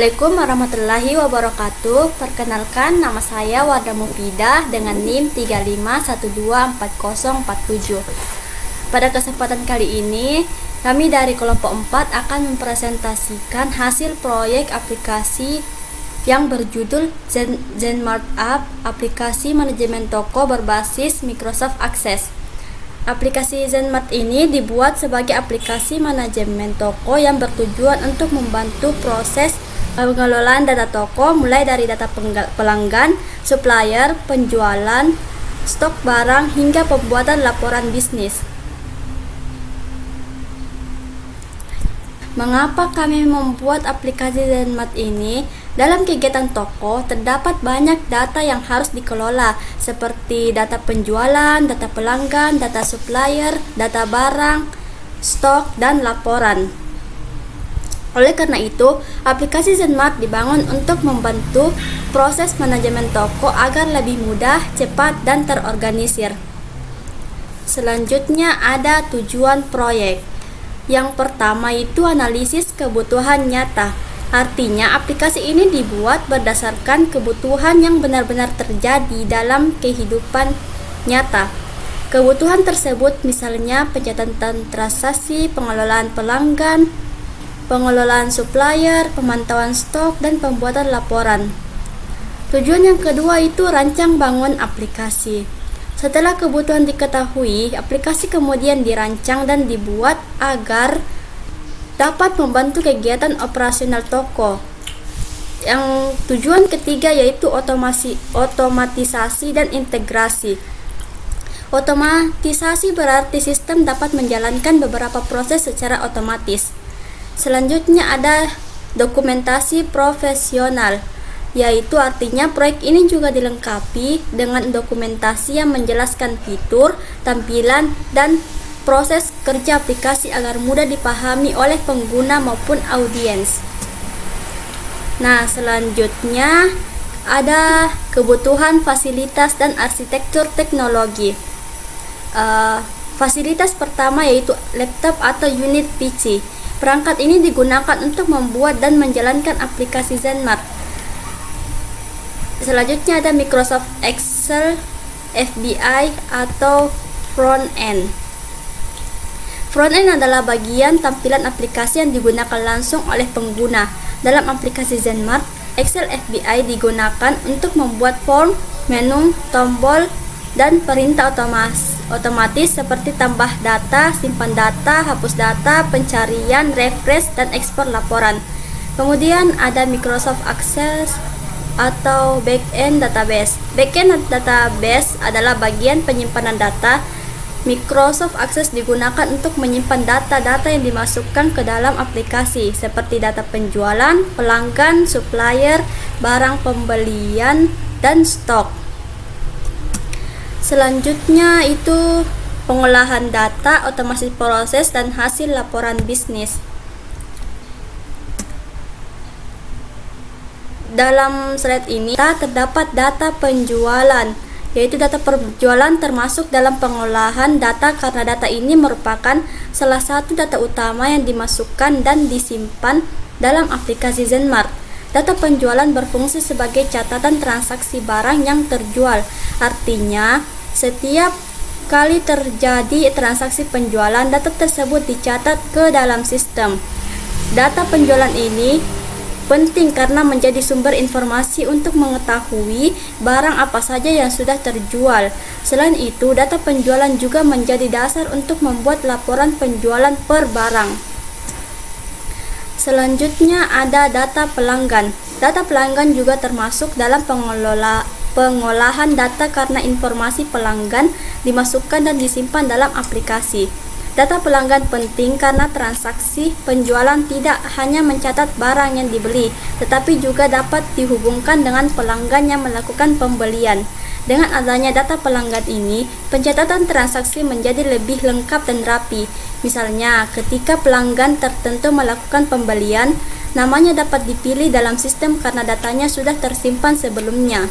Assalamualaikum warahmatullahi wabarakatuh. Perkenalkan, nama saya Wardah Mufidah dengan NIM 35124047. Pada kesempatan kali ini, kami dari kelompok 4 akan mempresentasikan hasil proyek aplikasi yang berjudul ZenMart App, aplikasi manajemen toko berbasis Microsoft Access. Aplikasi ZenMart ini dibuat sebagai aplikasi manajemen toko yang bertujuan untuk membantu proses pengelolaan data toko mulai dari data pelanggan, supplier, penjualan, stok barang, hingga pembuatan laporan bisnis. Mengapa kami membuat aplikasi ZenMart ini? Dalam kegiatan toko, terdapat banyak data yang harus dikelola, seperti data penjualan, data pelanggan, data supplier, data barang, stok, dan laporan. Oleh karena itu, aplikasi ZenMart dibangun untuk membantu proses manajemen toko agar lebih mudah, cepat, dan terorganisir. Selanjutnya ada tujuan proyek. Yang pertama itu analisis kebutuhan nyata. Artinya, aplikasi ini dibuat berdasarkan kebutuhan yang benar-benar terjadi dalam kehidupan nyata. Kebutuhan tersebut misalnya pencatatan transaksi, pengelolaan pelanggan, pengelolaan supplier, pemantauan stok, dan pembuatan laporan. Tujuan yang kedua itu rancang bangun aplikasi. Setelah kebutuhan diketahui, aplikasi kemudian dirancang dan dibuat agar dapat membantu kegiatan operasional toko. Yang tujuan ketiga yaitu otomatisasi dan integrasi. Otomatisasi berarti sistem dapat menjalankan beberapa proses secara otomatis. Selanjutnya ada dokumentasi profesional, yaitu artinya proyek ini juga dilengkapi dengan dokumentasi yang menjelaskan fitur, tampilan, dan proses kerja aplikasi agar mudah dipahami oleh pengguna maupun audiens. Nah, selanjutnya ada kebutuhan fasilitas dan arsitektur teknologi. Fasilitas pertama yaitu laptop atau unit PC. Perangkat ini digunakan untuk membuat dan menjalankan aplikasi ZenMart. Selanjutnya ada Microsoft Excel, FBI, atau front end. Front-end adalah bagian tampilan aplikasi yang digunakan langsung oleh pengguna. Dalam aplikasi ZenMart, Excel FBI digunakan untuk membuat form, menu, tombol, dan perintah otomatis seperti tambah data, simpan data, hapus data, pencarian, refresh, dan ekspor laporan. Kemudian ada Microsoft Access atau backend database. Backend database adalah bagian penyimpanan data. Microsoft Access digunakan untuk menyimpan data-data yang dimasukkan ke dalam aplikasi seperti data penjualan, pelanggan, supplier, barang pembelian, dan stok. Selanjutnya itu pengolahan data, otomasi proses, dan hasil laporan bisnis. Dalam slide ini terdapat data penjualan, yaitu data penjualan termasuk dalam pengolahan data karena data ini merupakan salah satu data utama yang dimasukkan dan disimpan dalam aplikasi ZenMart. Data penjualan berfungsi sebagai catatan transaksi barang yang terjual. Artinya, setiap kali terjadi transaksi penjualan, data tersebut dicatat ke dalam sistem. Data penjualan ini penting karena menjadi sumber informasi untuk mengetahui barang apa saja yang sudah terjual. Selain itu, data penjualan juga menjadi dasar untuk membuat laporan penjualan per barang. Selanjutnya ada data pelanggan. Data pelanggan juga termasuk dalam pengolahan data karena informasi pelanggan dimasukkan dan disimpan dalam aplikasi. Data pelanggan penting karena transaksi penjualan tidak hanya mencatat barang yang dibeli, tetapi juga dapat dihubungkan dengan pelanggan yang melakukan pembelian. Dengan adanya data pelanggan ini, pencatatan transaksi menjadi lebih lengkap dan rapi. Misalnya, ketika pelanggan tertentu melakukan pembelian, namanya dapat dipilih dalam sistem karena datanya sudah tersimpan sebelumnya.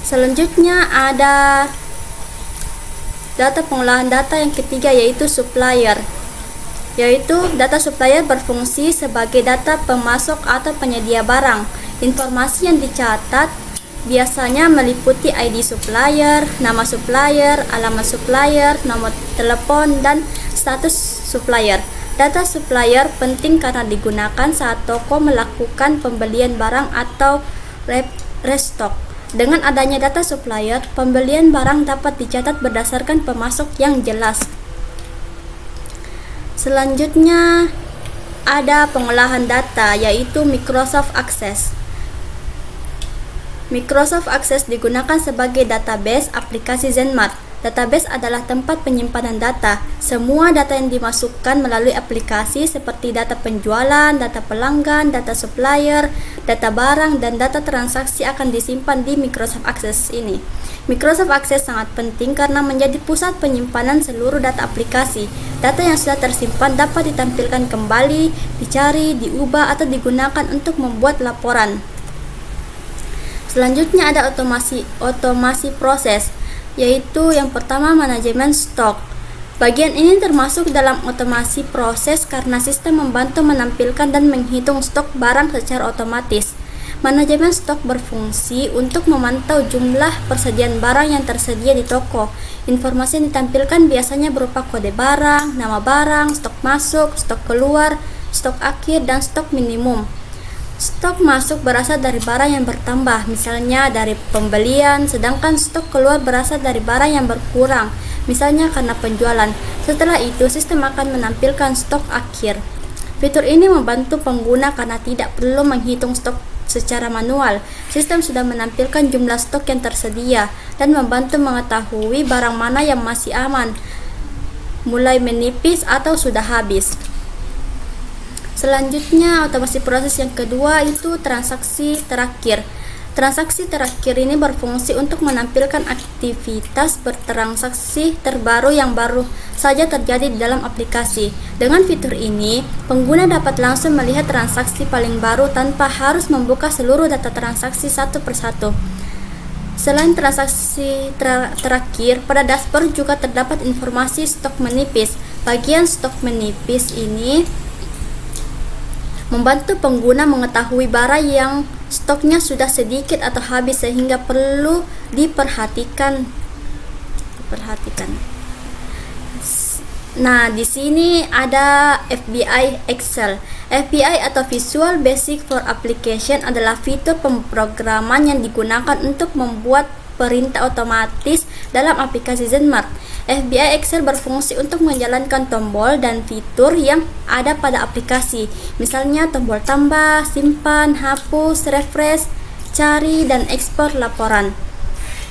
Selanjutnya ada data pengolahan data yang ketiga yaitu supplier. yaitu data supplier berfungsi sebagai data pemasok atau penyedia barang. Informasi yang dicatat biasanya meliputi ID supplier, nama supplier, alamat supplier, nomor telepon, dan status supplier. Data supplier penting karena digunakan saat toko melakukan pembelian barang atau restock. Dengan adanya data supplier, pembelian barang dapat dicatat berdasarkan pemasok yang jelas. Selanjutnya ada pengolahan data, yaitu Microsoft Access. Microsoft Access digunakan sebagai database aplikasi Zenmart. Database adalah tempat penyimpanan data. Semua data yang dimasukkan melalui aplikasi seperti data penjualan, data pelanggan, data supplier, data barang, dan data transaksi akan disimpan di Microsoft Access ini. Microsoft Access sangat penting karena menjadi pusat penyimpanan seluruh data aplikasi. Data yang sudah tersimpan dapat ditampilkan kembali, dicari, diubah, atau digunakan untuk membuat laporan. Selanjutnya ada otomasi proses, yaitu yang pertama manajemen stok. Bagian ini termasuk dalam otomasi proses karena sistem membantu menampilkan dan menghitung stok barang secara otomatis. Manajemen stok berfungsi untuk memantau jumlah persediaan barang yang tersedia di toko. Informasi yang ditampilkan biasanya berupa kode barang, nama barang, stok masuk, stok keluar, stok akhir, dan stok minimum. Stok masuk berasal dari barang yang bertambah, misalnya dari pembelian, sedangkan stok keluar berasal dari barang yang berkurang, misalnya karena penjualan. Setelah itu, sistem akan menampilkan stok akhir. Fitur ini membantu pengguna karena tidak perlu menghitung stok secara manual. Sistem sudah menampilkan jumlah stok yang tersedia dan membantu mengetahui barang mana yang masih aman, mulai menipis atau sudah habis. Selanjutnya, otomasi proses yang kedua itu transaksi terakhir. Transaksi terakhir ini berfungsi untuk menampilkan aktivitas bertransaksi terbaru yang baru saja terjadi di dalam aplikasi. Dengan fitur ini, pengguna dapat langsung melihat transaksi paling baru tanpa harus membuka seluruh data transaksi satu persatu. Selain transaksi terakhir, pada dashboard juga terdapat informasi stok menipis. Bagian stok menipis ini membantu pengguna mengetahui barang yang stoknya sudah sedikit atau habis sehingga perlu diperhatikan. Nah, di sini ada FBI Excel. FBI atau Visual Basic for Application adalah fitur pemrograman yang digunakan untuk membuat perintah otomatis dalam aplikasi Zenmart. FBI Excel berfungsi untuk menjalankan tombol dan fitur yang ada pada aplikasi, misalnya tombol tambah, simpan, hapus, refresh, cari, dan ekspor laporan.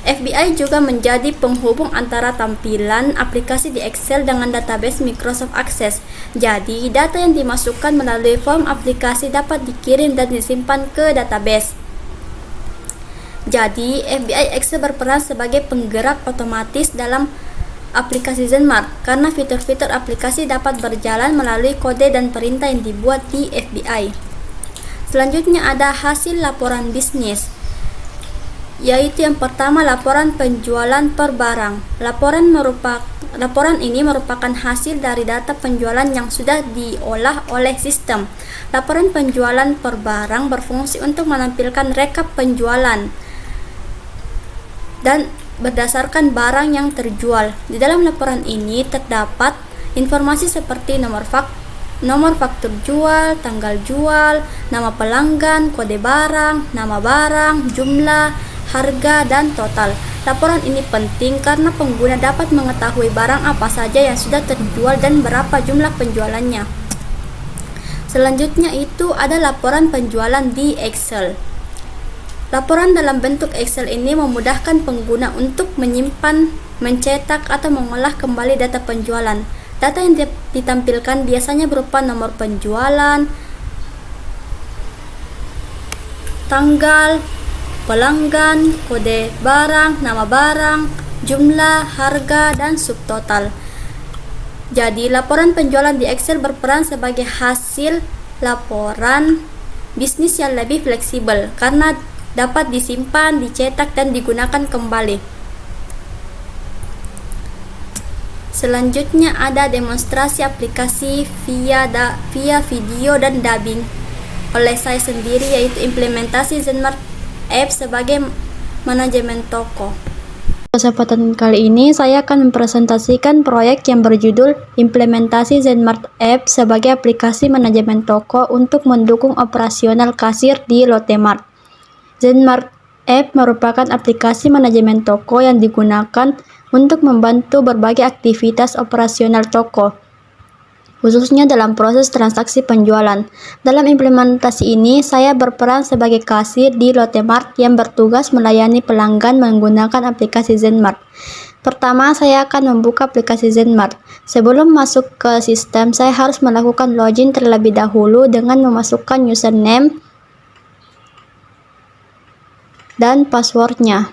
FBI juga menjadi penghubung antara tampilan aplikasi di Excel dengan database Microsoft Access. Jadi, data yang dimasukkan melalui form aplikasi dapat dikirim dan disimpan ke database. Jadi, FBI Excel berperan sebagai penggerak otomatis dalam aplikasi Zenmart karena fitur-fitur aplikasi dapat berjalan melalui kode dan perintah yang dibuat di FBI. Selanjutnya ada hasil laporan bisnis, yaitu yang pertama laporan penjualan per barang. Laporan ini merupakan hasil dari data penjualan yang sudah diolah oleh sistem. Laporan penjualan per barang berfungsi untuk menampilkan rekap penjualan dan berdasarkan barang yang terjual. Di dalam laporan ini terdapat informasi seperti nomor faktur jual, tanggal jual, nama pelanggan, kode barang, nama barang, jumlah, harga, dan total. Laporan ini penting karena pengguna dapat mengetahui barang apa saja yang sudah terjual dan berapa jumlah penjualannya. Selanjutnya itu ada laporan penjualan di Excel. Laporan dalam bentuk Excel ini memudahkan pengguna untuk menyimpan, mencetak, atau mengolah kembali data penjualan. Data yang ditampilkan biasanya berupa nomor penjualan, tanggal, pelanggan, kode barang, nama barang, jumlah, harga, dan subtotal. Jadi, laporan penjualan di Excel berperan sebagai hasil laporan bisnis yang lebih fleksibel karena dapat disimpan, dicetak, dan digunakan kembali. Selanjutnya ada demonstrasi aplikasi via video dan dubbing oleh saya sendiri, yaitu implementasi Zenmart App sebagai manajemen toko. Kesempatan kali ini saya akan mempresentasikan proyek yang berjudul implementasi Zenmart App sebagai aplikasi manajemen toko untuk mendukung operasional kasir di Lotte Mart. Zenmart App merupakan aplikasi manajemen toko yang digunakan untuk membantu berbagai aktivitas operasional toko, khususnya dalam proses transaksi penjualan. Dalam implementasi ini, saya berperan sebagai kasir di Lotte Mart yang bertugas melayani pelanggan menggunakan aplikasi Zenmart. Pertama, saya akan membuka aplikasi Zenmart. Sebelum masuk ke sistem, saya harus melakukan login terlebih dahulu dengan memasukkan username dan passwordnya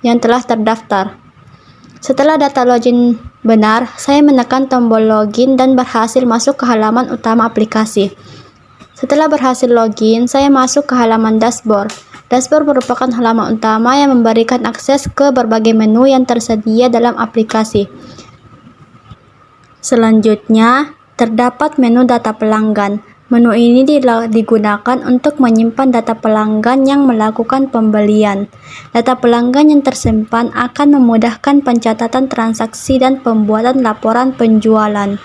yang telah terdaftar. Setelah data login benar, saya menekan tombol login dan berhasil masuk ke halaman utama aplikasi. Setelah berhasil login, saya masuk ke halaman dashboard. Dashboard merupakan halaman utama yang memberikan akses ke berbagai menu yang tersedia dalam aplikasi. Selanjutnya, terdapat menu data pelanggan. Menu ini digunakan untuk menyimpan data pelanggan yang melakukan pembelian. Data pelanggan yang tersimpan akan memudahkan pencatatan transaksi dan pembuatan laporan penjualan.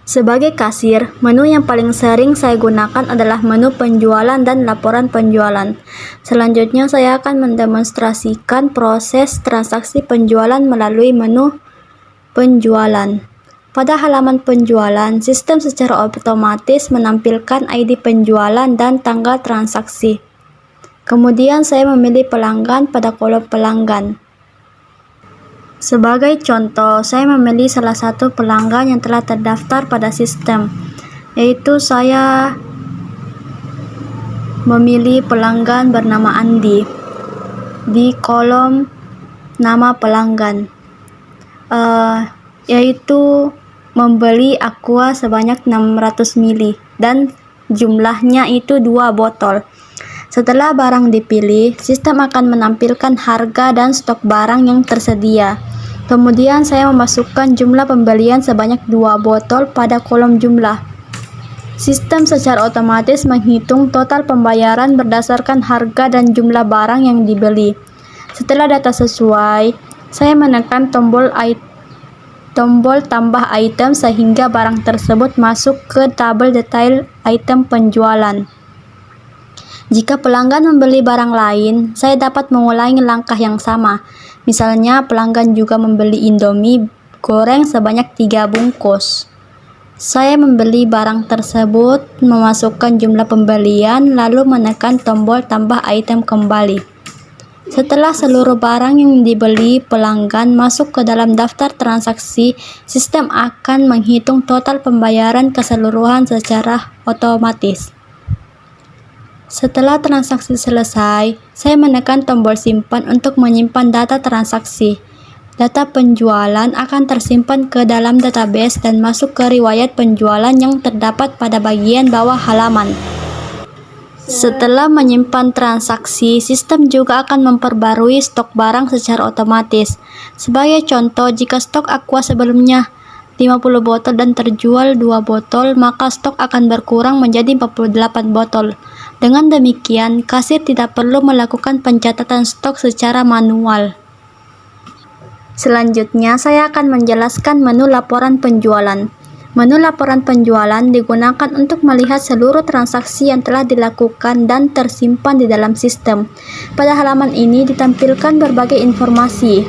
Sebagai kasir, menu yang paling sering saya gunakan adalah menu penjualan dan laporan penjualan. Selanjutnya, saya akan mendemonstrasikan proses transaksi penjualan melalui menu penjualan. Pada halaman penjualan, sistem secara otomatis menampilkan ID penjualan dan tanggal transaksi. Kemudian saya memilih pelanggan pada kolom pelanggan. Sebagai contoh, saya memilih salah satu pelanggan yang telah terdaftar pada sistem, yaitu saya memilih pelanggan bernama Andi di kolom nama pelanggan, yaitu membeli aqua sebanyak 600 ml dan jumlahnya itu 2 botol. Setelah barang dipilih, sistem akan menampilkan harga dan stok barang yang tersedia. Kemudian saya memasukkan jumlah pembelian sebanyak 2 botol pada kolom jumlah. Sistem secara otomatis menghitung total pembayaran berdasarkan harga dan jumlah barang yang dibeli. Setelah data sesuai, saya menekan tombol tambah item sehingga barang tersebut masuk ke tabel detail item penjualan. Jika pelanggan membeli barang lain, saya dapat mengulangi langkah yang sama. Misalnya, pelanggan juga membeli Indomie goreng sebanyak 3 bungkus. Saya membeli barang tersebut, memasukkan jumlah pembelian, lalu menekan tombol tambah item kembali. Setelah seluruh barang yang dibeli pelanggan masuk ke dalam daftar transaksi, sistem akan menghitung total pembayaran keseluruhan secara otomatis. Setelah transaksi selesai, saya menekan tombol simpan untuk menyimpan data transaksi. Data penjualan akan tersimpan ke dalam database dan masuk ke riwayat penjualan yang terdapat pada bagian bawah halaman. Setelah menyimpan transaksi, sistem juga akan memperbarui stok barang secara otomatis. Sebagai contoh, jika stok aqua sebelumnya 50 botol dan terjual 2 botol, maka stok akan berkurang menjadi 48 botol. Dengan demikian, kasir tidak perlu melakukan pencatatan stok secara manual. Selanjutnya, saya akan menjelaskan menu laporan penjualan. Menu laporan penjualan digunakan untuk melihat seluruh transaksi yang telah dilakukan dan tersimpan di dalam sistem. Pada halaman ini ditampilkan berbagai informasi.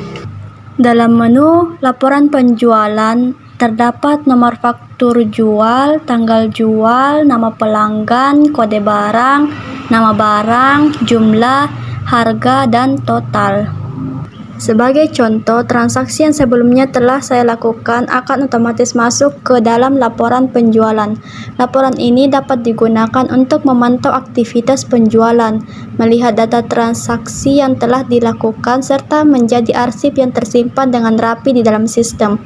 Dalam menu laporan penjualan terdapat nomor faktur jual, tanggal jual, nama pelanggan, kode barang, nama barang, jumlah, harga, dan total. Sebagai contoh, transaksi yang sebelumnya telah saya lakukan akan otomatis masuk ke dalam laporan penjualan. Laporan ini dapat digunakan untuk memantau aktivitas penjualan, melihat data transaksi yang telah dilakukan, serta menjadi arsip yang tersimpan dengan rapi di dalam sistem.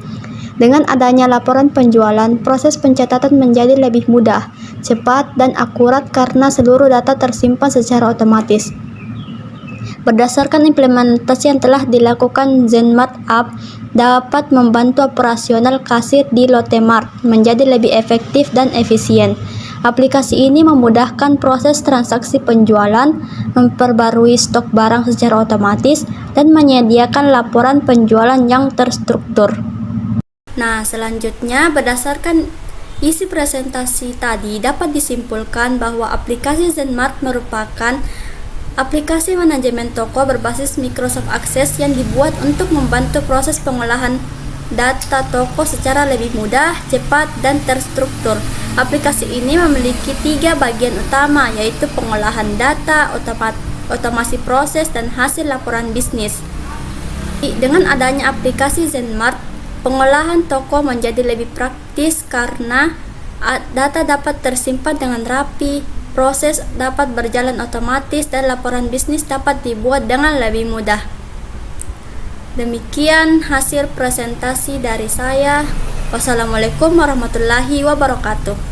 Dengan adanya laporan penjualan, proses pencatatan menjadi lebih mudah, cepat, dan akurat karena seluruh data tersimpan secara otomatis. Berdasarkan implementasi yang telah dilakukan, Zenmart App dapat membantu operasional kasir di Lotte Mart menjadi lebih efektif dan efisien. Aplikasi ini memudahkan proses transaksi penjualan, memperbarui stok barang secara otomatis, dan menyediakan laporan penjualan yang terstruktur. Nah, selanjutnya berdasarkan isi presentasi tadi dapat disimpulkan bahwa aplikasi Zenmart merupakan aplikasi manajemen toko berbasis Microsoft Access yang dibuat untuk membantu proses pengolahan data toko secara lebih mudah, cepat, dan terstruktur. Aplikasi ini memiliki 3 bagian utama, yaitu pengolahan data, otomasi proses, dan hasil laporan bisnis. Dengan adanya aplikasi Zenmart, pengolahan toko menjadi lebih praktis karena data dapat tersimpan dengan rapi, proses dapat berjalan otomatis, dan laporan bisnis dapat dibuat dengan lebih mudah. Demikian hasil presentasi dari saya. Wassalamualaikum warahmatullahi wabarakatuh.